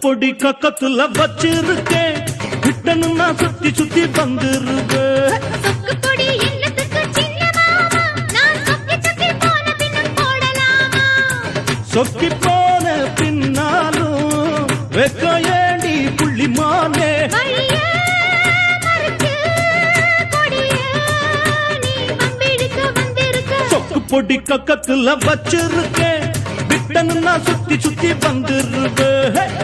பொடி கக்கத்துல வச்சிருக்கேன் விட்டனு நான் சுத்தி சுத்தி வந்துருவேன். சொக்கு பொடி என்னத்துக்கு சின்ன மாமா, நான் சொக்கி சொக்கி போன பின்னும் போடலாமா? சொக்கி போன பின்னாலும் வெக்க ஏண்டி புள்ளிமானே. வழியே மறைச்சு கொடியே நீ வம்பிழுக்க வந்திருக்க. சொக்கு பொடி கக்கத்துல வச்சிருக்கேன் விட்டனு நான் சுத்தி சுத்தி வந்துருவேன்.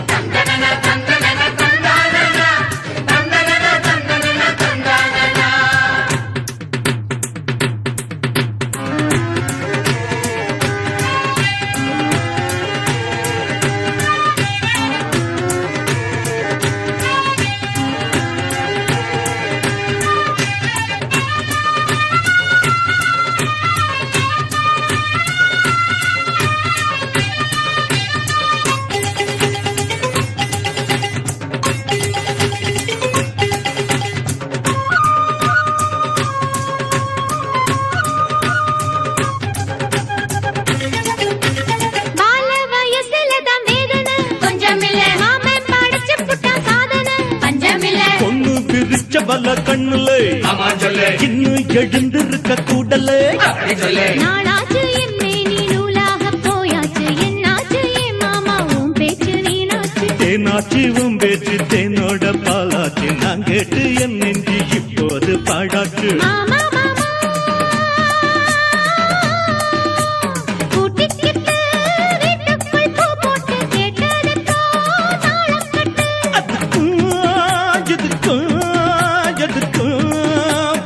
பல கண்ணுல இன்னும் எழுந்திருக்க கூடல நாளாச்சு எம்மே நீ நூலாக போயாச்சு என்னாச்சு என் மாமா உன் பேச்சு நீனாச்சு தேனாச்சு உன் பேச்சு தேனோட பாலாச்சு நான் கேட்டு என் நெஞ்சு இப்போது பாடாச்சு. மாமா மாமா கூட்டிக்கிட்டு வீட்டுக்குள் பூ போட்டு கேட்டதுக்கோ தாளம் கட்டு.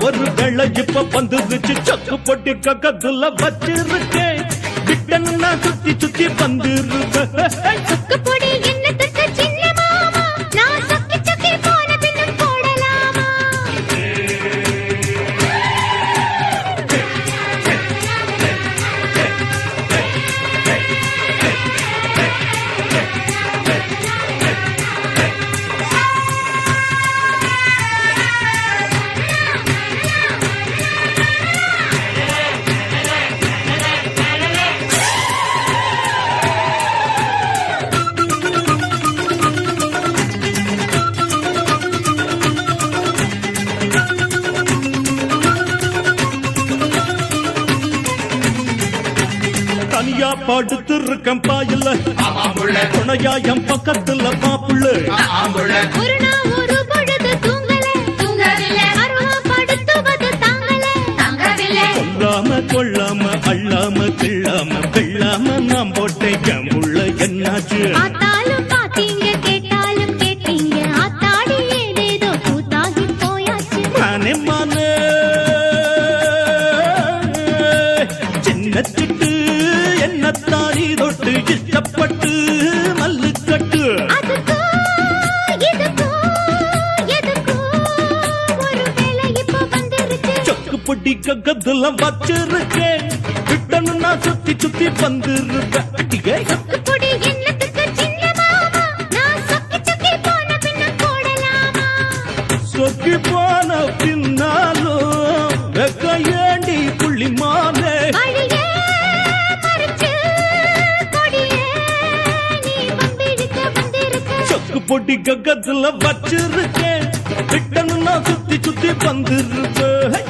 ஒரு வெள்ள இப்ப வந்துருச்சு சொக்கு பொட்டி கக்கத்துல வச்சிருக்கேன் விட்டனு நான் சுத்தி சுத்தி வந்துருவேன். சொக்கு பொடி என்னத்துக்கு சின்ன மாமா, நான் சொக்கி சொக்கி போன பின்னும் போடலாமா? தனியா படுத்து இருக்கேன் பாயில துணையா என் பக்கத்துல மாப்புள்ள. ஒரு நாள் ஒரு பொழுது தூங்கவில்லை அருவா படுத்துவது தாங்கவில்லை. கொல்லாம கொள்ளாம அள்ளாம கிள்ளாம வெள்ளாம நான் போட்டேன் என் உள்ள என்னாச்சு. பார்த்தாலும் பார்த்தீங்க கேட்டாலும் கேட்டீங்க ஆத்தாடி ஏதேதோ கூத்தாகி போயாச்சு. மானே மானே சின்ன சிட்டு என்னத்தாரி தொட்டு இஷ்டப்பட்டு மல்லு கட்டு. அதுக்கோ இதுக்கோ எதுக்கோ ஒரு வேளை இப்ப வந்துருச்சு. சொக்கு பொட்டி கக்கத்துல வச்சிருக்கேன் விட்டனு நான் சுத்தி சுத்தி வந்துருவேன். சொக்கு பொடி என்னத்துக்கு சின்ன மாமா, நான் சொக்கி சொக்கி போன பின்னும் போடலாமா? சொக்கி போன பின்னாலும் வெக்க ஏண்டி புள்ளிமானே. வழியே மறைச்சு கொடியே நீ வம்பிழுக்க வந்திருக்க. சொக்கு பொட்டி கக்கத்துல வச்சிருக்கேன் விட்டனு நான் சுத்தி சுத்தி வந்துருவேன்.